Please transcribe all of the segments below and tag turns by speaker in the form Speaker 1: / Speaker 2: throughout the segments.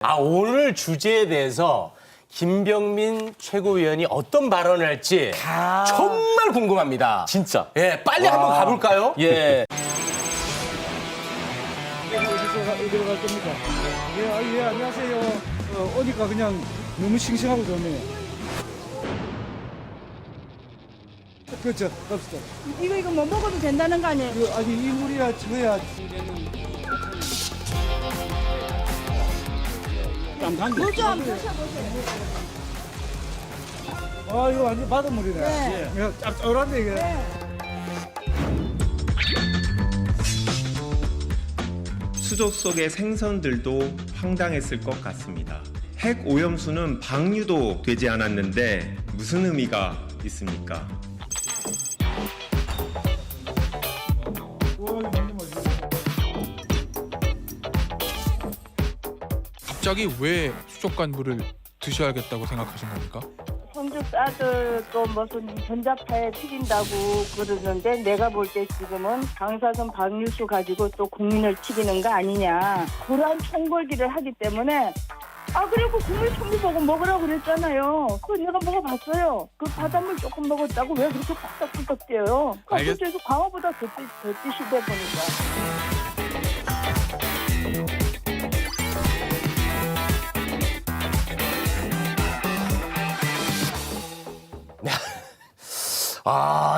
Speaker 1: 오늘 주제에 대해서 김병민 최고위원이 어떤 발언을 할지 정말 궁금합니다.
Speaker 2: 진짜.
Speaker 1: 예, 빨리 한번 가볼까요?
Speaker 2: 예.
Speaker 3: 어디로 갈 겁니까? 예, 안녕하세요. 오니까 그냥 너무 싱싱하고 좋네요. 그렇죠, 갑시다.
Speaker 4: 이거 뭐 먹어도 된다는 거 아니에요?
Speaker 3: 아니, 이 물이야, 저야.
Speaker 4: 뭐죠? 한번 드셔보세요.
Speaker 3: 이거 완전 바닷물이네.
Speaker 4: 네.
Speaker 3: 예. 짭짤한데, 이게.
Speaker 5: 수조 속의 생선들도 황당했을 것 같습니다. 핵 오염수는 방류도 되지 않았는데 무슨 의미가 있습니까?
Speaker 3: 이거 완전 맛있네.
Speaker 6: 갑자기 왜 수족관 물을 드셔야겠다고 생각하신 겁니까?
Speaker 4: 손주 딸들도 무슨 전자파에 튀긴다고 그러는데 내가 볼 때 지금은 방사선 방류수 가지고 또 국민을 튀기는 거 아니냐. 그러한 총궐기를 하기 때문에 그리고 국물 청주보고 먹으라고 그랬잖아요. 그거 내가 먹어봤어요. 그 바닷물 조금 먹었다고 왜 그렇게 빡빡빡 뛰어요? 그래서 광어보다 더 뛰시대 보니까.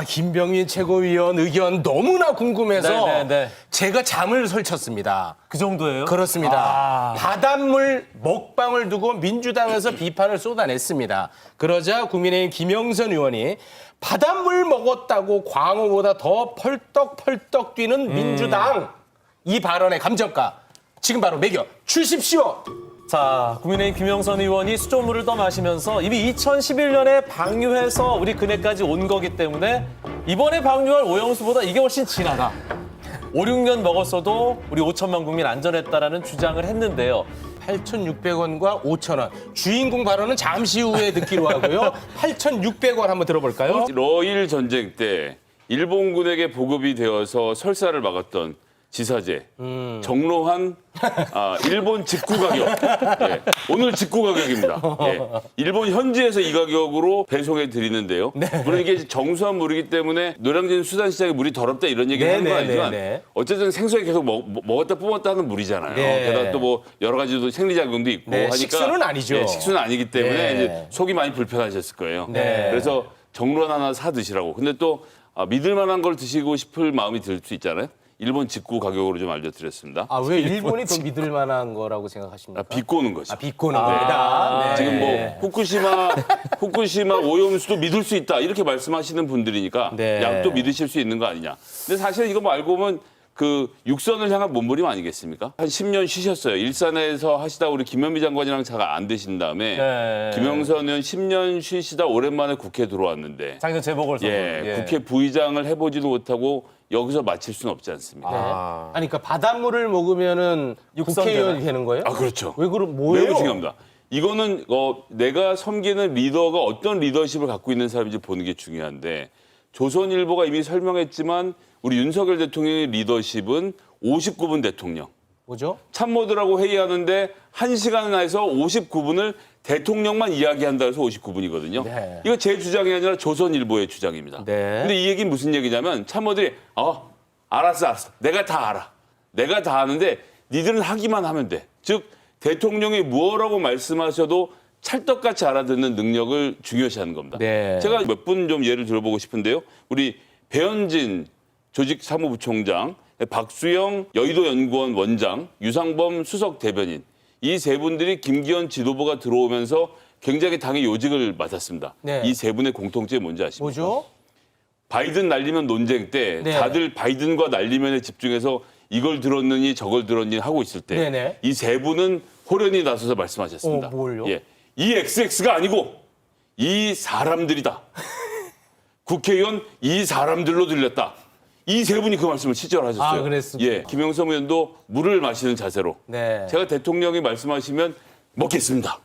Speaker 1: 김병민 최고위원 의견 너무나 궁금해서
Speaker 2: 네.
Speaker 1: 제가 잠을 설쳤습니다.
Speaker 2: 그 정도예요?
Speaker 1: 그렇습니다. 바닷물 먹방을 두고 민주당에서 비판을 쏟아냈습니다. 그러자 국민의힘 김영선 의원이 바닷물 먹었다고 광어보다 더 펄떡펄떡 뛰는 민주당, 이 발언의 감정가 지금 바로 매겨 주십시오.
Speaker 2: 자, 국민의힘 김영선 의원이 수조물을 떠마시면서 이미 2011년에 방류해서 우리 그네까지 온 거기 때문에 이번에 방류할 오염수보다 이게 훨씬 진하다. 5, 6년 먹었어도 우리 5천만 국민 안전했다라는 주장을 했는데요.
Speaker 1: 8,600원과 5,000원. 주인공 발언은 잠시 후에 듣기로 하고요. 8,600원 한번 들어볼까요?
Speaker 7: 러일 전쟁 때 일본군에게 보급이 되어서 설사를 막았던 지사제, 정로한 일본 직구 가격. 예, 오늘 직구 가격입니다. 예, 일본 현지에서 이 가격으로 배송해 드리는데요. 물론 이게 정수한 물이기 때문에 노량진 수산시장에 물이 더럽다 이런 얘기를 하는 건 아니지만 어쨌든 생소하게 계속 먹었다 뿜었다 하는 물이잖아요.
Speaker 1: 네.
Speaker 7: 게다가 또 뭐 여러 가지도 생리작용도 있고 하니까
Speaker 1: 식수는 아니죠.
Speaker 7: 네, 식수는 아니기 때문에
Speaker 1: 네.
Speaker 7: 이제 속이 많이 불편하셨을 거예요.
Speaker 1: 네.
Speaker 7: 그래서 정론 하나 사 드시라고. 근데 또 믿을 만한 걸 드시고 싶을 마음이 들 수 있잖아요. 일본 직구 가격으로 좀 알려드렸습니다.
Speaker 1: 왜 일본이 더 믿을 만한 거라고 생각하십니까?
Speaker 7: 비꼬는 거죠.
Speaker 1: 비꼬는 겁니다. 네.
Speaker 7: 지금 뭐 후쿠시마 오염수도 믿을 수 있다 이렇게 말씀하시는 분들이니까
Speaker 1: 네.
Speaker 7: 약도 믿으실 수 있는 거 아니냐. 근데 사실 이거 뭐 알고 보면 그 육선을 향한 몸부림 아니겠습니까? 한 10년 쉬셨어요. 일산에서 하시다 우리 김현미 장관이랑 잘 안 되신 다음에
Speaker 2: 네.
Speaker 7: 김영선 의원 10년 쉬시다 오랜만에 국회에 들어왔는데
Speaker 2: 작년 재보궐선거.
Speaker 7: 국회 부의장을 해보지도 못하고 여기서 마칠 수는 없지 않습니까?
Speaker 1: 아니, 그러니까 바닷물을 먹으면은
Speaker 2: 육선
Speaker 1: 국회의원이 되는 거예요?
Speaker 7: 그렇죠.
Speaker 1: 왜 그럼 뭐예요?
Speaker 7: 매우 중요합니다. 이거는 내가 섬기는 리더가 어떤 리더십을 갖고 있는 사람인지 보는 게 중요한데 조선일보가 이미 설명했지만 우리 윤석열 대통령의 리더십은 59분 대통령.
Speaker 1: 뭐죠?
Speaker 7: 참모들하고 회의하는데 1시간 안에서 59분을 대통령만 이야기한다 해서 59분이거든요.
Speaker 1: 네.
Speaker 7: 이거 제 주장이 아니라 조선일보의 주장입니다.
Speaker 1: 네.
Speaker 7: 근데 이 얘기는 무슨 얘기냐면 참모들이 알았어. 내가 다 알아. 내가 다 아는데 니들은 하기만 하면 돼. 즉 대통령이 뭐라고 말씀하셔도 찰떡같이 알아듣는 능력을 중요시하는 겁니다.
Speaker 1: 네.
Speaker 7: 제가 몇 분 좀 예를 들어보고 싶은데요. 우리 배현진 조직사무부총장, 박수영 여의도연구원 원장, 유상범 수석 대변인 이 세 분들이 김기현 지도부가 들어오면서 굉장히 당의 요직을 맡았습니다.
Speaker 1: 네.
Speaker 7: 이 세 분의 공통점이 뭔지 아십니까?
Speaker 1: 뭐죠?
Speaker 7: 바이든 날리면 논쟁 때
Speaker 1: 네.
Speaker 7: 다들 바이든과 날리면에 집중해서 이걸 들었느니 저걸 들었느니 하고 있을 때
Speaker 1: 네네.
Speaker 7: 이 세 분은 호련히 나서서 말씀하셨습니다.
Speaker 1: 뭘요?
Speaker 7: 예, 이 XX가 아니고 이 사람들이다. 국회의원 이 사람들로 들렸다. 이 세 분이 그 말씀을 친절하셨어요.
Speaker 1: 그랬습니까?
Speaker 7: 예, 김영삼 의원도 물을 마시는 자세로
Speaker 1: 네.
Speaker 7: 제가 대통령이 말씀하시면 먹겠습니다.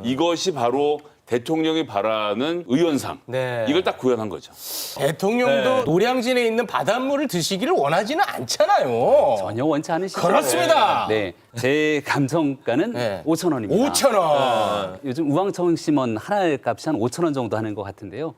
Speaker 7: 이것이 바로 대통령이 바라는 의원상
Speaker 1: 네.
Speaker 7: 이걸 딱 구현한 거죠.
Speaker 1: 대통령도
Speaker 2: 네.
Speaker 1: 노량진에 있는 바닷물을 드시기를 원하지는 않잖아요.
Speaker 8: 전혀 원치 않으시죠?
Speaker 1: 그렇습니다.
Speaker 8: 네, 제 감정가는
Speaker 1: 네.
Speaker 8: 5,000원입니다.
Speaker 1: 5,000원.
Speaker 8: 요즘 우왕청심원 하나의 값이 한 5,000원 정도 하는 것 같은데요.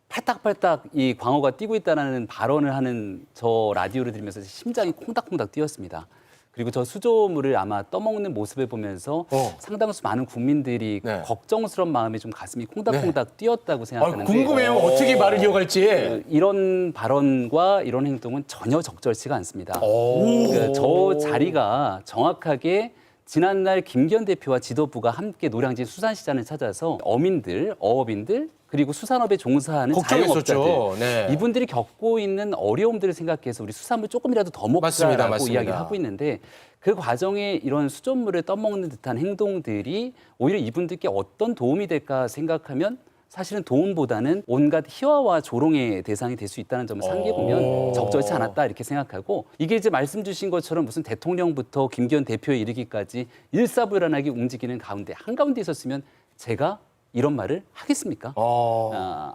Speaker 8: 팔딱팔딱 이 광어가 뛰고 있다는 발언을 하는 저 라디오를 들으면서 심장이 콩닥콩닥 뛰었습니다. 그리고 저 수조물을 아마 떠먹는 모습을 보면서 상당수 많은 국민들이
Speaker 1: 네.
Speaker 8: 걱정스러운 마음에 좀 가슴이 콩닥콩닥 뛰었다고 생각하는데
Speaker 1: 궁금해요. 어떻게 말을 이어갈지.
Speaker 8: 이런 발언과 이런 행동은 전혀 적절치가 않습니다. 그러니까 저 자리가 정확하게 지난날 김기현 대표와 지도부가 함께 노량진 수산시장을 찾아서 어민들, 어업인들 그리고 수산업에 종사하는
Speaker 1: 걱정했었죠.
Speaker 8: 자영업자들
Speaker 1: 네.
Speaker 8: 이분들이 겪고 있는 어려움들을 생각해서 우리 수산물 조금이라도 더
Speaker 1: 맞습니다.
Speaker 8: 먹자라고
Speaker 1: 맞습니다.
Speaker 8: 이야기를 하고 있는데 그 과정에 이런 수돗물을 떠먹는 듯한 행동들이 오히려 이분들께 어떤 도움이 될까 생각하면 사실은 도움보다는 온갖 희화와 조롱의 대상이 될 수 있다는 점을 상기해보면 적절치 않았다 이렇게 생각하고 이게 이제 말씀 주신 것처럼 무슨 대통령부터 김기현 대표에 이르기까지 일사불란하게 움직이는 가운데 한가운데 있었으면 제가 이런 말을 하겠습니까?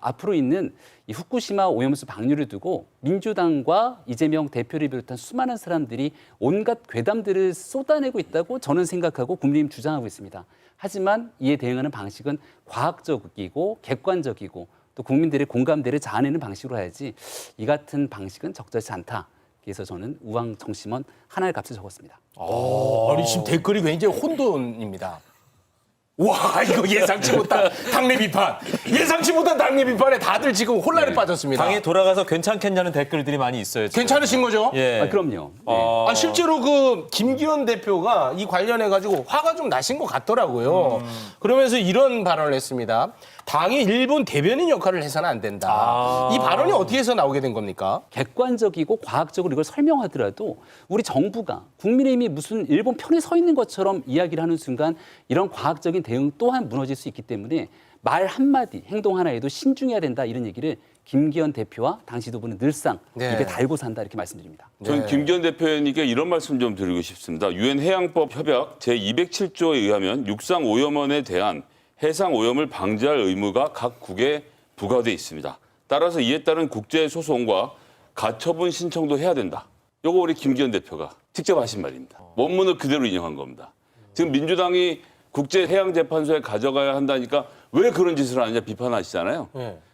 Speaker 8: 앞으로 있는 이 후쿠시마 오염수 방류를 두고 민주당과 이재명 대표를 비롯한 수많은 사람들이 온갖 괴담들을 쏟아내고 있다고 저는 생각하고 국민의힘 주장하고 있습니다. 하지만 이에 대응하는 방식은 과학적이고 객관적이고 또 국민들의 공감대를 자아내는 방식으로 해야지 이 같은 방식은 적절치 않다. 그래서 저는 우왕청심원 하나의 값을 적었습니다.
Speaker 1: 아니 지금 댓글이 굉장히 혼돈입니다. 와 이거 예상치 못한 당내 비판. 예상치 못한 당내 비판에 다들 지금 혼란에 빠졌습니다.
Speaker 2: 당에 돌아가서 괜찮겠냐는 댓글들이 많이 있어요. 지금.
Speaker 1: 괜찮으신 거죠?
Speaker 2: 예.
Speaker 8: 아, 그럼요. 네.
Speaker 1: 실제로 그 김기현 대표가 이 관련해 가지고 화가 좀 나신 것 같더라고요. 그러면서 이런 발언을 했습니다. 당이 일본 대변인 역할을 해서는 안 된다. 이 발언이 어떻게 해서 나오게 된 겁니까?
Speaker 8: 객관적이고 과학적으로 이걸 설명하더라도 우리 정부가 국민의힘이 무슨 일본 편에 서 있는 것처럼 이야기를 하는 순간 이런 과학적인 대응 또한 무너질 수 있기 때문에 말 한마디, 행동 하나에도 신중해야 된다 이런 얘기를 김기현 대표와 당 지도부는 늘상
Speaker 1: 네.
Speaker 8: 입에 달고 산다 이렇게 말씀드립니다.
Speaker 7: 저는 김기현 대표님께 이런 말씀 좀 드리고 싶습니다. 유엔 해양법 협약 제207조에 의하면 육상 오염원에 대한 해상 오염을 방지할 의무가 각 국에 부과돼 있습니다. 따라서 이에 따른 국제 소송과 가처분 신청도 해야 된다. 요거 우리 김기현 대표가 직접 하신 말입니다. 원문을 그대로 인용한 겁니다. 지금 민주당이 국제해양재판소에 가져가야 한다니까 왜 그런 짓을 하느냐 비판하시잖아요.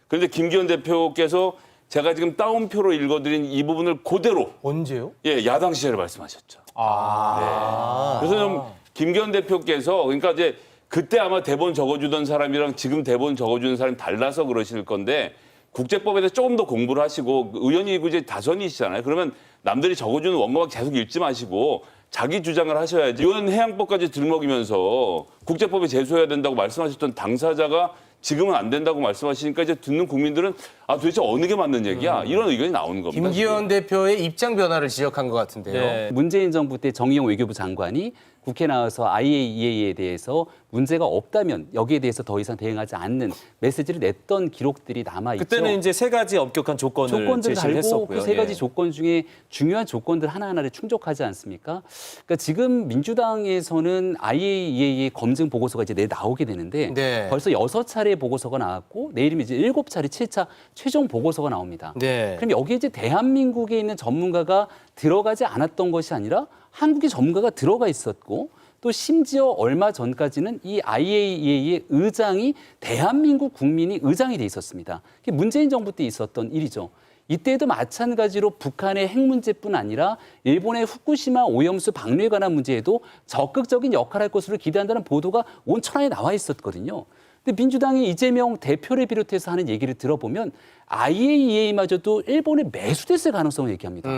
Speaker 7: 그런데 김기현 대표께서 제가 지금 따옴표로 읽어드린 이 부분을 그대로
Speaker 1: 언제요?
Speaker 7: 야당 시절에 말씀하셨죠. 네. 그래서 좀 김기현 대표께서 그러니까 이제 그때 아마 대본 적어주던 사람이랑 지금 대본 적어주는 사람이 달라서 그러실 건데 국제법에 대해서 조금 더 공부를 하시고 의원이 이제 다선이시잖아요. 그러면 남들이 적어주는 원고만 계속 읽지 마시고 자기 주장을 하셔야지. 유엔 해양법까지 들먹이면서 국제법에 제소해야 된다고 말씀하셨던 당사자가 지금은 안 된다고 말씀하시니까 이제 듣는 국민들은 도대체 어느 게 맞는 얘기야? 이런 의견이 나오는 겁니다.
Speaker 1: 김기현 대표의 입장 변화를 지적한 것 같은데요.
Speaker 2: 네.
Speaker 8: 문재인 정부 때 정의용 외교부 장관이 국회에 나와서 IAEA에 대해서 문제가 없다면 여기에 대해서 더 이상 대응하지 않는 메시지를 냈던 기록들이 남아있죠.
Speaker 2: 그때는 이제 세 가지 엄격한 조건을
Speaker 8: 조건들을
Speaker 2: 제시를
Speaker 8: 달고
Speaker 2: 했었고요.
Speaker 8: 그 세 가지
Speaker 2: 예.
Speaker 8: 조건 중에 중요한 조건들 하나하나를 충족하지 않습니까? 그러니까 지금 민주당에서는 IAEA 검증 보고서가 이제 나오게 되는데
Speaker 1: 네.
Speaker 8: 벌써 6차례 보고서가 나왔고 내일이면 이제 7차례 7차 최종 보고서가 나옵니다.
Speaker 1: 네.
Speaker 8: 그럼 여기에 이제 대한민국에 있는 전문가가 들어가지 않았던 것이 아니라 한국의 전문가가 들어가 있었고 또 심지어 얼마 전까지는 이 IAEA의 의장이 대한민국 국민이 의장이 돼 있었습니다. 그게 문재인 정부 때 있었던 일이죠. 이때도 마찬가지로 북한의 핵 문제뿐 아니라 일본의 후쿠시마 오염수 방류에 관한 문제에도 적극적인 역할을 할 것으로 기대한다는 보도가 온 천하에 나와 있었거든요. 근데 민주당이 이재명 대표를 비롯해서 하는 얘기를 들어보면 IAEA마저도 일본에 매수됐을 가능성을 얘기합니다.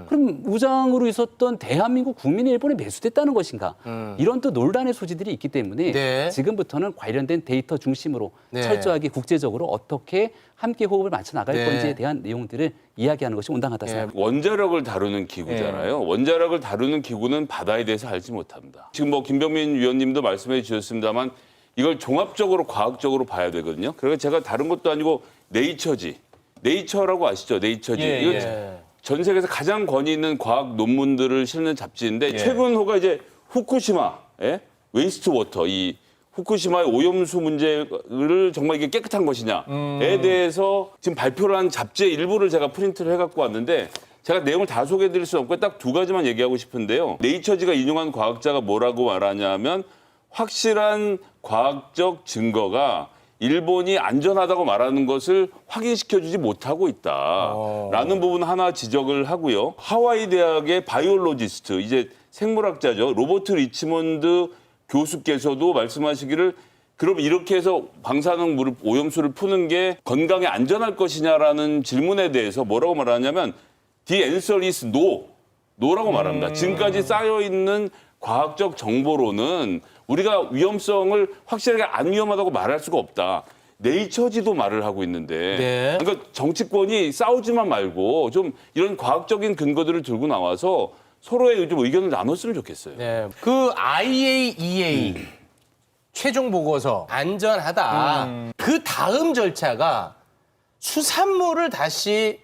Speaker 8: 그럼 우장으로 있었던 대한민국 국민이 일본에 매수됐다는 것인가? 이런 또 논란의 소지들이 있기 때문에
Speaker 1: 네.
Speaker 8: 지금부터는 관련된 데이터 중심으로
Speaker 1: 네.
Speaker 8: 철저하게 국제적으로 어떻게 함께 호흡을 맞춰 나갈
Speaker 1: 네.
Speaker 8: 건지에 대한 내용들을 이야기하는 것이 온당하다 생각합니다.
Speaker 7: 원자력을 다루는 기구잖아요. 원자력을 다루는 기구는 바다에 대해서 알지 못합니다. 지금 뭐 김병민 위원님도 말씀해 주셨습니다만 이걸 종합적으로 과학적으로 봐야 되거든요. 그래서 제가 다른 것도 아니고 네이처지. 네이처라고 아시죠? 네이처지. 이거 전 세계에서 가장 권위 있는 과학 논문들을 실는 잡지인데 최근 호가 이제 후쿠시마 웨이스트 워터 이 후쿠시마의 오염수 문제를 정말 이게 깨끗한 것이냐에 대해서 지금 발표를 한 잡지의 일부를 제가 프린트를 해갖고 왔는데 제가 내용을 다 소개해드릴 수 없고 딱 두 가지만 얘기하고 싶은데요. 네이처지가 인용한 과학자가 뭐라고 말하냐면 확실한 과학적 증거가 일본이 안전하다고 말하는 것을 확인시켜주지 못하고 있다라는 부분 하나 지적을 하고요. 하와이 대학의 바이올로지스트, 이제 생물학자죠. 로버트 리치몬드 교수께서도 말씀하시기를 그럼 이렇게 해서 방사능 오염수를 푸는 게 건강에 안전할 것이냐라는 질문에 대해서 뭐라고 말하냐면 The answer is no. no라고 말합니다. 지금까지 쌓여있는 과학적 정보로는 우리가 위험성을 확실하게 안 위험하다고 말할 수가 없다. 네이처지도 말을 하고 있는데
Speaker 1: 네.
Speaker 7: 그러니까 정치권이 싸우지만 말고 좀 이런 과학적인 근거들을 들고 나와서 서로의 좀 의견을 나눴으면 좋겠어요.
Speaker 1: 네. 그 IAEA 최종 보고서 안전하다. 그 다음 절차가 수산물을 다시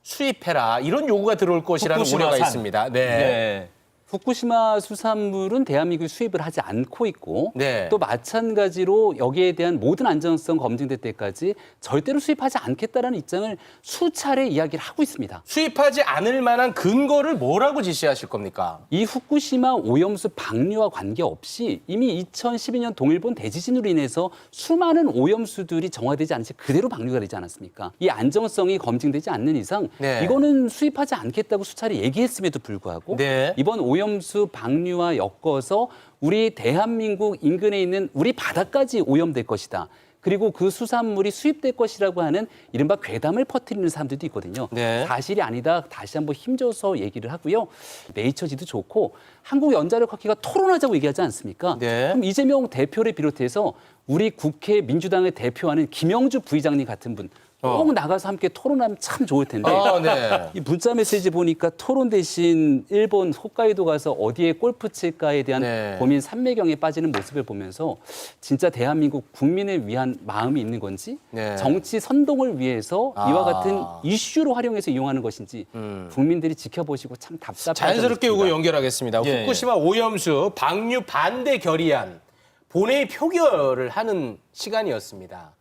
Speaker 1: 수입해라. 이런 요구가 들어올 것이라는 우려가
Speaker 2: 후쿠시마산.
Speaker 1: 있습니다. 네.
Speaker 2: 네.
Speaker 8: 후쿠시마 수산물은 대한민국이 수입을 하지 않고 있고
Speaker 1: 네.
Speaker 8: 또 마찬가지로 여기에 대한 모든 안전성 검증될 때까지 절대로 수입하지 않겠다라는 입장을 수차례 이야기를 하고 있습니다.
Speaker 1: 수입하지 않을 만한 근거를 뭐라고 지시하실 겁니까?
Speaker 8: 이 후쿠시마 오염수 방류와 관계없이 이미 2012년 동일본 대지진으로 인해서 수많은 오염수들이 정화되지 않은 채 그대로 방류가 되지 않았습니까? 이 안정성이 검증되지 않는 이상
Speaker 1: 네.
Speaker 8: 이거는 수입하지 않겠다고 수차례 얘기했음에도 불구하고
Speaker 1: 네.
Speaker 8: 이번 오염수 방류와 엮어서 우리 대한민국 인근에 있는 우리 바다까지 오염될 것이다. 그리고 그 수산물이 수입될 것이라고 하는 이른바 괴담을 퍼뜨리는 사람들도 있거든요.
Speaker 1: 네.
Speaker 8: 사실이 아니다. 다시 한번 힘줘서 얘기를 하고요. 네이처지도 좋고 한국연자력학회가 토론하자고 얘기하지 않습니까?
Speaker 1: 네.
Speaker 8: 그럼 이재명 대표를 비롯해서 우리 국회 민주당을 대표하는 김영주 부의장님 같은 분 꼭 나가서 함께 토론하면 참 좋을 텐데
Speaker 1: 네.
Speaker 8: 이 문자 메시지 보니까 토론 대신 일본 홋카이도 가서 어디에 골프 칠까에 대한
Speaker 1: 네.
Speaker 8: 고민 삼매경에 빠지는 모습을 보면서 진짜 대한민국 국민을 위한 마음이 있는 건지
Speaker 1: 네.
Speaker 8: 정치 선동을 위해서 이와 같은 이슈로 활용해서 이용하는 것인지 국민들이 지켜보시고 참 답답하다.
Speaker 1: 자연스럽게 이거 연결하겠습니다.
Speaker 2: 예,
Speaker 1: 후쿠시마 오염수 방류 반대 결의안 본회의 표결을 하는 시간이었습니다.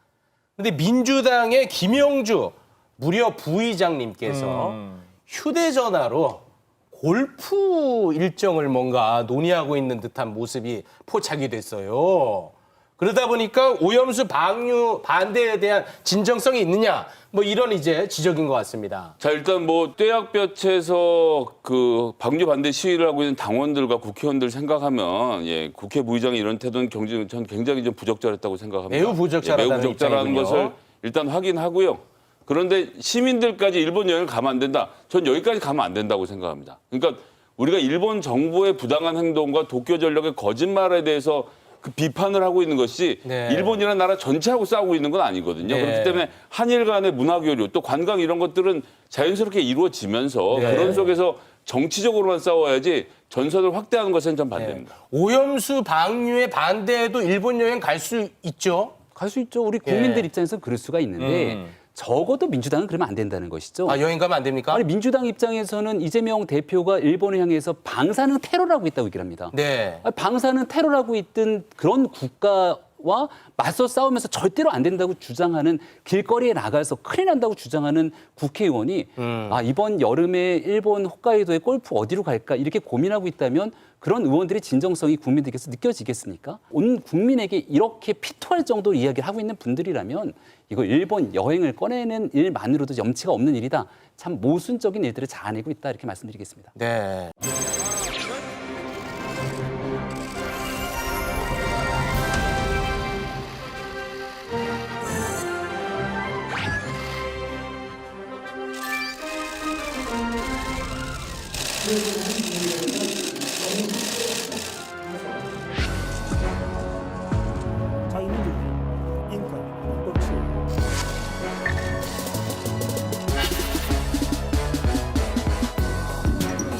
Speaker 1: 근데 민주당의 김영주 무려 부의장님께서 휴대전화로 골프 일정을 뭔가 논의하고 있는 듯한 모습이 포착이 됐어요. 그러다 보니까 오염수 방류 반대에 대한 진정성이 있느냐 뭐 이런 이제 지적인 것 같습니다.
Speaker 7: 자, 일단 뭐 떼약볕에서 그 방류 반대 시위를 하고 있는 당원들과 국회의원들 생각하면 예, 국회 부의장이 이런 태도는 전 굉장히 좀 부적절했다고 생각합니다.
Speaker 1: 매우 부적절하다는
Speaker 7: 매우 부적절한
Speaker 1: 입장이군요.
Speaker 7: 것을 일단 확인하고요. 그런데 시민들까지 일본 여행을 가면 안 된다. 전 여기까지 가면 안 된다고 생각합니다. 그러니까 우리가 일본 정부의 부당한 행동과 도쿄전력의 거짓말에 대해서 그 비판을 하고 있는 것이
Speaker 1: 네.
Speaker 7: 일본이라는 나라 전체하고 싸우고 있는 건 아니거든요.
Speaker 1: 네.
Speaker 7: 그렇기 때문에 한일 간의 문화교류 또 관광 이런 것들은 자연스럽게 이루어지면서
Speaker 1: 네.
Speaker 7: 그런 속에서 정치적으로만 싸워야지 전선을 확대하는 것은 전 반대입니다.
Speaker 1: 오염수 방류에 반대해도 일본 여행 갈 수 있죠?
Speaker 8: 갈 수 있죠. 우리 국민들
Speaker 1: 예.
Speaker 8: 입장에서 그럴 수가 있는데 적어도 민주당은 그러면 안 된다는 것이죠.
Speaker 1: 아, 여행 가면 안 됩니까?
Speaker 8: 아니 민주당 입장에서는 이재명 대표가 일본을 향해서 방사능 테러를 하고 있다고 얘기를 합니다.
Speaker 1: 네.
Speaker 8: 아니, 방사능 테러를 하고 있던 그런 국가와 맞서 싸우면서 절대로 안 된다고 주장하는 길거리에 나가서 큰일 난다고 주장하는 국회의원이 아, 이번 여름에 일본 홋카이도의 골프 어디로 갈까 이렇게 고민하고 있다면 그런 의원들의 진정성이 국민들께서 느껴지겠습니까? 온 국민에게 이렇게 피토할 정도로 이야기를 하고 있는 분들이라면 이거 일본 여행을 꺼내는 일만으로도 염치가 없는 일이다. 참 모순적인 일들을 자아내고 있다 이렇게 말씀드리겠습니다.
Speaker 1: 네.
Speaker 3: 자유민주주의, 인권, 법치.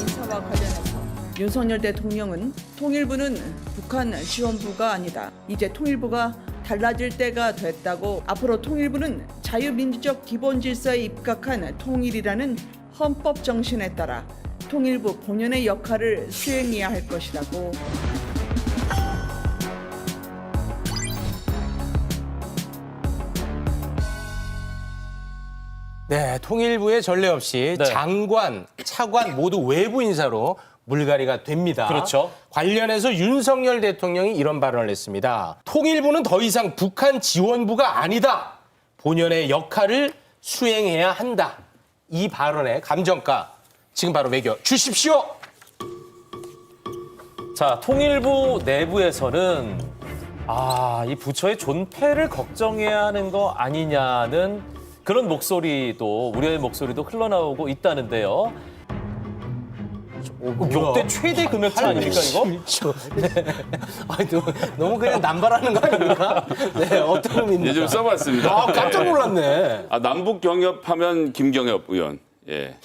Speaker 9: 인사와 관련해서 윤석열 대통령은 통일부는 북한 지원부가 아니다. 이제 통일부가 달라질 때가 됐다고 앞으로 통일부는 자유민주적 기본 질서에 입각한 통일이라는 헌법 정신에 따라 통일부 본연의 역할을 수행해야 할 것이라고
Speaker 1: 네, 통일부의 전례 없이
Speaker 2: 네.
Speaker 1: 장관, 차관 모두 외부 인사로 물갈이가 됩니다.
Speaker 2: 그렇죠.
Speaker 1: 관련해서 윤석열 대통령이 이런 발언을 했습니다. 통일부는 더 이상 북한 지원부가 아니다. 본연의 역할을 수행해야 한다. 이 발언의 감정가 지금 바로 매겨 주십시오.
Speaker 2: 자, 통일부 내부에서는 이 부처의 존폐를 걱정해야 하는 거 아니냐는 그런 목소리도 우려의 목소리도 흘러나오고 있다는데요. 역대 최대 금액차 아닙니까 이거?
Speaker 1: 네. 아니, 너무 그냥 남발하는 거 아닙니까? 네, 어떤 의미입니까?
Speaker 7: 예, 좀 써봤습니다.
Speaker 1: 아, 깜짝 놀랐네.
Speaker 7: 남북 경협하면 김경협 의원. 예.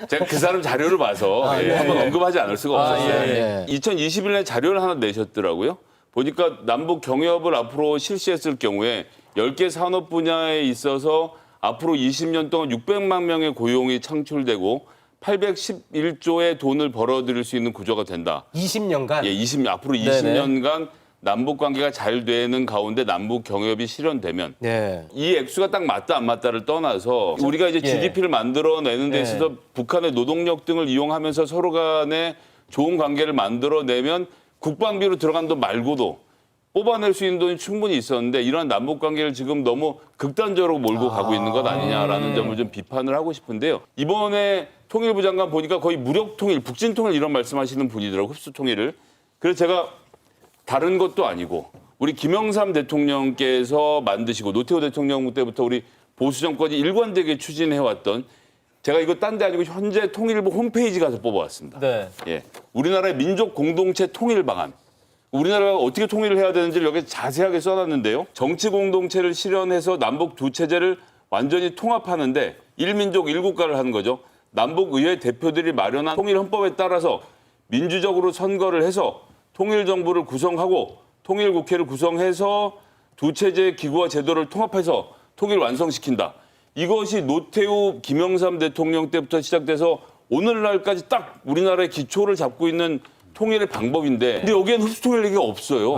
Speaker 7: 제가 그 사람 자료를 봐서
Speaker 1: 네.
Speaker 7: 한번 언급하지 않을 수가 없었어요.
Speaker 1: 예.
Speaker 7: 2021년에 자료를 하나 내셨더라고요. 보니까 남북 경협을 앞으로 실시했을 경우에 10개 산업 분야에 있어서 앞으로 20년 동안 600만 명의 고용이 창출되고 811조의 돈을 벌어들일 수 있는 구조가 된다.
Speaker 1: 20년간.
Speaker 7: 예, 앞으로
Speaker 2: 네네.
Speaker 7: 20년간 남북 관계가 잘 되는 가운데 남북 경협이 실현되면
Speaker 1: 네.
Speaker 7: 이 액수가 딱 맞다 안 맞다를 떠나서 우리가 이제 GDP를 만들어내는 데 있어서 북한의 노동력 등을 이용하면서 서로 간에 좋은 관계를 만들어내면 국방비로 들어간 돈 말고도 뽑아낼 수 있는 돈이 충분히 있었는데 이러한 남북 관계를 지금 너무 극단적으로 몰고 가고 있는 것 아니냐라는 점을 좀 비판을 하고 싶은데요. 이번에 통일부 장관 보니까 거의 무력 통일, 북진 통일 이런 말씀하시는 분이더라고요. 흡수 통일을. 그래서 제가 다른 것도 아니고 우리 김영삼 대통령께서 만드시고 노태우 대통령 때부터 우리 보수 정권이 일관되게 추진해왔던 제가 이거 딴 데 아니고 현재 통일부 홈페이지 가서 뽑아왔습니다.
Speaker 2: 네.
Speaker 7: 예, 우리나라의 민족 공동체 통일 방안. 우리나라가 어떻게 통일을 해야 되는지를 여기 자세하게 써놨는데요. 정치 공동체를 실현해서 남북 두 체제를 완전히 통합하는데 1민족 1국가를 하는 거죠. 남북의회 대표들이 마련한 통일헌법에 따라서 민주적으로 선거를 해서 통일정부를 구성하고 통일국회를 구성해서 두 체제의 기구와 제도를 통합해서 통일 완성시킨다. 이것이 노태우, 김영삼 대통령 때부터 시작돼서 오늘날까지 딱 우리나라의 기초를 잡고 있는 통일의 방법인데 근데 여기엔 흡수통일 얘기가 없어요.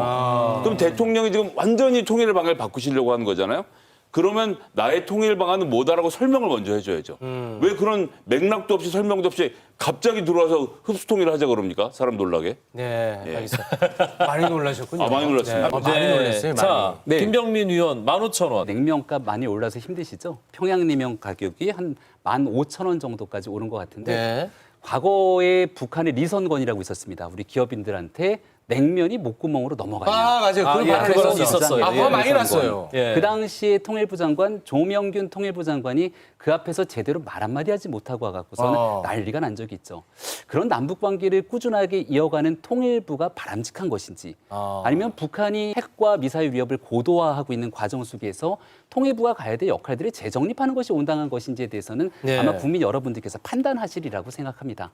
Speaker 7: 그럼 대통령이 지금 완전히 통일의 방향을 바꾸시려고 하는 거잖아요. 그러면 나의 통일 방안은 뭐다라고 설명을 먼저 해줘야죠. 왜 그런 맥락도 없이 설명도 없이 갑자기 들어와서 흡수통일을 하자 그럽니까? 사람 놀라게.
Speaker 1: 네, 알겠습니다. 많이 놀라셨군요.
Speaker 7: 많이 놀랐습니다.
Speaker 1: 네, 많이 놀랐어요.
Speaker 2: 자,
Speaker 8: 네.
Speaker 2: 김병민 의원 15,000원.
Speaker 8: 냉면값 많이 올라서 힘드시죠? 평양냉면 가격이 한 15,000원 정도까지 오른 것 같은데
Speaker 1: 네.
Speaker 8: 과거에 북한의 리선건이라고 있었습니다. 우리 기업인들한테 냉면이 목구멍으로 넘어가냐.
Speaker 1: 맞아요. 그런
Speaker 2: 예,
Speaker 1: 말을
Speaker 2: 그거는
Speaker 1: 했었어요.
Speaker 2: 있었어요.
Speaker 1: 그거
Speaker 2: 예,
Speaker 1: 많이
Speaker 8: 리선건.
Speaker 1: 났어요.
Speaker 2: 예.
Speaker 8: 그 당시에 통일부 장관 조명균 통일부 장관이 그 앞에서 제대로 말 한마디 하지 못하고 와갖고서는 난리가 난 적이 있죠. 그런 남북 관계를 꾸준하게 이어가는 통일부가 바람직한 것인지 아니면 북한이 핵과 미사일 위협을 고도화하고 있는 과정 속에서 통일부가 가야 될 역할들을 재정립하는 것이 온당한 것인지에 대해서는
Speaker 1: 네.
Speaker 8: 아마 국민 여러분들께서 판단하시리라고 생각합니다.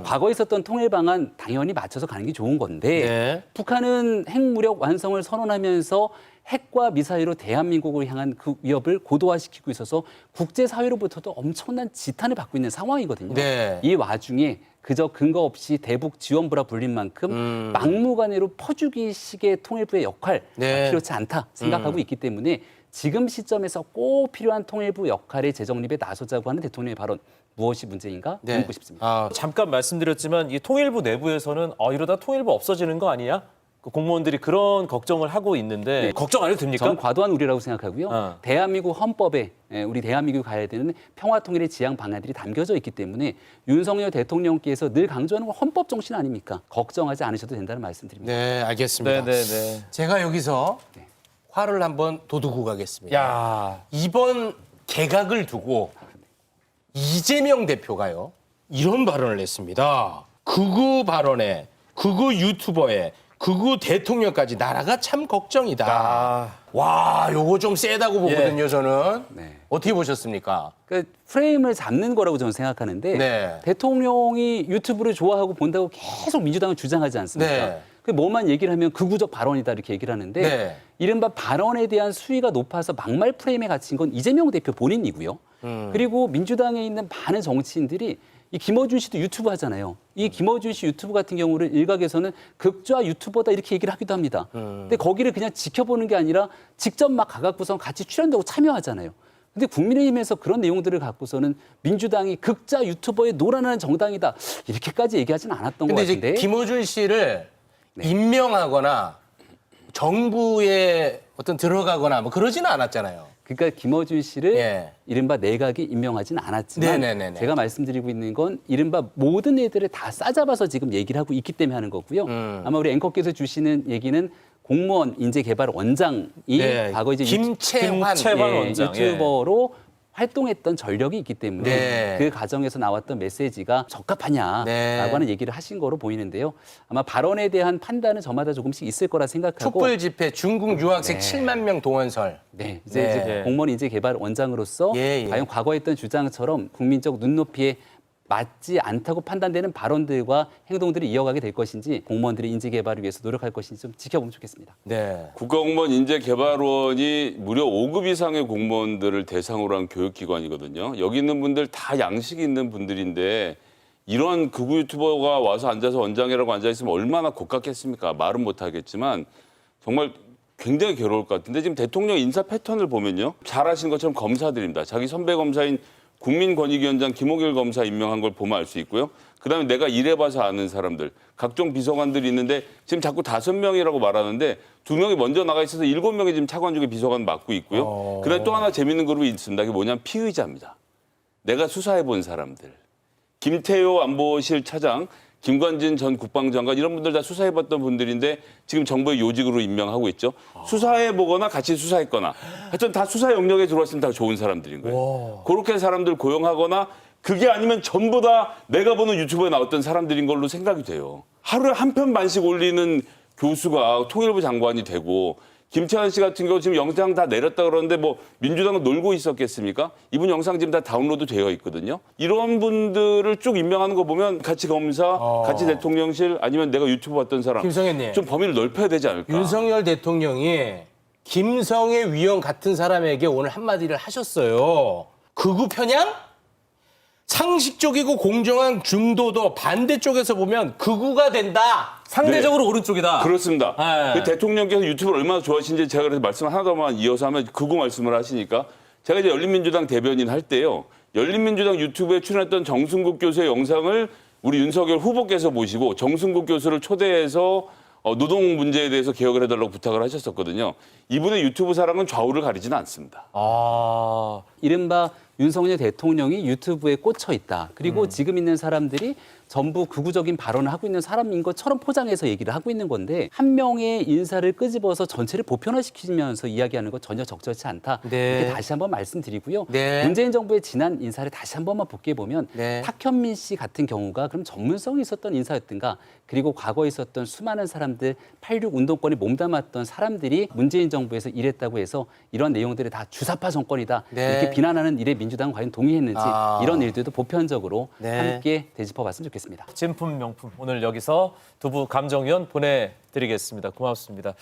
Speaker 8: 과거에 있었던 통일 방안 당연히 맞춰서 가는 게 좋은 건데
Speaker 1: 네.
Speaker 8: 북한은 핵무력 완성을 선언하면서 핵과 미사일로 대한민국을 향한 그 위협을 고도화시키고 있어서 국제사회로부터도 엄청난 지탄을 받고 있는 상황이거든요.
Speaker 1: 네.
Speaker 8: 이 와중에 그저 근거 없이 대북 지원부라 불린 만큼 막무가내로 퍼주기식의 통일부의 역할
Speaker 1: 네.
Speaker 8: 필요치 않다 생각하고 있기 때문에 지금 시점에서 꼭 필요한 통일부 역할의 재정립에 나서자고 하는 대통령의 발언 무엇이 문제인가 묻고 싶습니다.
Speaker 2: 잠깐 말씀드렸지만 이 통일부 내부에서는 이러다 통일부 없어지는 거 아니야? 그 공무원들이 그런 걱정을 하고 있는데
Speaker 8: 네.
Speaker 2: 걱정 안 해도 됩니까?
Speaker 8: 저는 과도한 우려라고 생각하고요. 대한민국 헌법에 우리 대한민국이 가야 되는 평화통일의 지향 방안들이 담겨져 있기 때문에 윤석열 대통령께서 늘 강조하는 건 헌법 정신 아닙니까? 걱정하지 않으셔도 된다는 말씀드립니다.
Speaker 1: 네, 알겠습니다.
Speaker 2: 네네네.
Speaker 1: 제가 여기서 화를 한번 돋우고 가겠습니다.
Speaker 2: 야,
Speaker 1: 이번 개각을 두고 이재명 대표가요 이런 발언을 했습니다. 극우 발언에 극우 유튜버에 극우 대통령까지 나라가 참 걱정이다. 와, 요거 좀 세다고 보거든요, 저는.
Speaker 8: 네.
Speaker 1: 어떻게 보셨습니까?
Speaker 8: 그 프레임을 잡는 거라고 저는 생각하는데
Speaker 1: 네.
Speaker 8: 대통령이 유튜브를 좋아하고 본다고 계속 민주당은 주장하지 않습니까?
Speaker 1: 네.
Speaker 8: 그 뭐만 얘기를 하면 극우적 발언이다 이렇게 얘기를 하는데
Speaker 1: 네.
Speaker 8: 이른바 발언에 대한 수위가 높아서 막말 프레임에 갇힌 건 이재명 대표 본인이고요. 그리고 민주당에 있는 많은 정치인들이 이 김어준 씨도 유튜브 하잖아요. 이 김어준 씨 유튜브 같은 경우를 일각에서는 극좌 유튜버다 이렇게 얘기를 하기도 합니다. 근데 거기를 그냥 지켜보는 게 아니라 직접 막 가갖고선 같이 출연하고 참여하잖아요. 근데 국민의힘에서 그런 내용들을 갖고서는 민주당이 극자 유튜버에 노란하는 정당이다 이렇게까지 얘기하진 않았던 것
Speaker 1: 근데 이제
Speaker 8: 같은데.
Speaker 1: 김어준 씨를 임명하거나 정부에 어떤 들어가거나 뭐 그러지는 않았잖아요.
Speaker 8: 그러니까 김어준 씨를
Speaker 1: 예.
Speaker 8: 이른바 내각이 임명하진 않았지만
Speaker 1: 네네네네.
Speaker 8: 제가 말씀드리고 있는 건 이른바 모든 애들을 다 싸잡아서 지금 얘기를 하고 있기 때문에 하는 거고요. 아마 우리 앵커께서 주시는 얘기는 공무원 인재개발원장이
Speaker 1: 네.
Speaker 8: 과거 이제
Speaker 1: 김채환
Speaker 2: 원장,
Speaker 8: 유튜버로 활동했던 전력이 있기 때문에
Speaker 1: 네.
Speaker 8: 그 과정에서 나왔던 메시지가 적합하냐라고
Speaker 1: 네.
Speaker 8: 하는 얘기를 하신 거로 보이는데요. 아마 발언에 대한 판단은 저마다 조금씩 있을 거라 생각하고
Speaker 1: 촛불 집회 중국 유학생
Speaker 8: 네.
Speaker 1: 7만 명 동원설.
Speaker 8: 네, 이제,
Speaker 1: 네.
Speaker 8: 이제 공무원 인재개발원장으로서
Speaker 1: 예, 예.
Speaker 8: 과연 과거에 했던 주장처럼 국민적 눈높이에 맞지 않다고 판단되는 발언들과 행동들을 이어가게 될 것인지 공무원들의 인재개발을 위해서 노력할 것인지 좀 지켜보면 좋겠습니다.
Speaker 1: 네.
Speaker 7: 국가공무원 인재개발원이 무려 5급 이상의 공무원들을 대상으로 한 교육기관이거든요. 여기 있는 분들 다 양식이 있는 분들인데 이런 극우 유튜버가 와서 앉아서 원장이라고 앉아있으면 얼마나 고깝겠습니까? 말은 못하겠지만 정말 굉장히 괴로울 것 같은데 지금 대통령 인사 패턴을 보면요. 잘 아시는 것처럼 검사들입니다. 자기 선배 검사인 국민권익위원장 김홍일 검사 임명한 걸 보면 알 수 있고요. 그다음에 내가 일해봐서 아는 사람들, 각종 비서관들이 있는데 지금 자꾸 5명이라고 말하는데 2명이 먼저 나가 있어서 7명이 지금 차관 중에 비서관 맡고 있고요. 그다음에 또 하나 재밌는 그룹이 있습니다. 그게 뭐냐면 피의자입니다. 내가 수사해본 사람들. 김태효 안보실 차장, 김관진 전 국방장관 이런 분들 다 수사해봤던 분들인데 지금 정부의 요직으로 임명하고 있죠. 수사해보거나 같이 수사했거나 하여튼 다 수사 영역에 들어왔으면 다 좋은 사람들인 거예요. 그렇게 사람들 고용하거나 그게 아니면 전부 다 내가 보는 유튜브에 나왔던 사람들인 걸로 생각이 돼요. 하루에 한 편 반씩 올리는 교수가 통일부 장관이 되고 김채환 씨 같은 경우 지금 영상 다 내렸다 그러는데 뭐 민주당은 놀고 있었겠습니까? 이분 영상 지금 다 다운로드 되어 있거든요. 이런 분들을 쭉 임명하는 거 보면 같이 검사, 같이 대통령실 아니면 내가 유튜브 봤던 사람
Speaker 1: 김성애님.
Speaker 7: 좀 범위를 넓혀야 되지 않을까?
Speaker 1: 윤석열 대통령이 김성애 위원 같은 사람에게 오늘 한마디를 하셨어요. 극우 편향? 상식적이고 공정한 중도도 반대쪽에서 보면 극우가 된다.
Speaker 2: 상대적으로 오른쪽이다.
Speaker 7: 그렇습니다.
Speaker 2: 네.
Speaker 7: 그 대통령께서 유튜브를 얼마나 좋아하시는지 제가 그래서 말씀 하나만 이어서 하면 극우 말씀을 하시니까 제가 이제 열린민주당 대변인 할 때요. 열린민주당 유튜브에 출연했던 정승국 교수의 영상을 우리 윤석열 후보께서 보시고 정승국 교수를 초대해서 노동 문제에 대해서 개혁을 해달라고 부탁을 하셨었거든요. 이분의 유튜브 사랑은 좌우를 가리지는 않습니다.
Speaker 8: 이른바 윤석열 대통령이 유튜브에 꽂혀 있다. 그리고 지금 있는 사람들이 전부 극우적인 발언을 하고 있는 사람인 것처럼 포장해서 얘기를 하고 있는 건데 한 명의 인사를 끄집어서 전체를 보편화시키면서 이야기하는 건 전혀 적절치 않다.
Speaker 1: 네.
Speaker 8: 이렇게 다시 한번 말씀드리고요.
Speaker 1: 네.
Speaker 8: 문재인 정부의 지난 인사를 다시 한 번만 복귀해 보면
Speaker 1: 네.
Speaker 8: 탁현민 씨 같은 경우가 그럼 전문성이 있었던 인사였든가 그리고 과거에 있었던 수많은 사람들 8.6 운동권에 몸담았던 사람들이 문재인 정부에서 일했다고 해서 이런 내용들이 다 주사파 정권이다.
Speaker 1: 네.
Speaker 8: 이렇게 비난하는 일에 민주당은 과연 동의했는지 이런 일들도 보편적으로
Speaker 1: 네.
Speaker 8: 함께 되짚어봤으면 좋겠습니다.
Speaker 2: 진품 명품 오늘 여기서 두부 감정위원 보내드리겠습니다. 고맙습니다.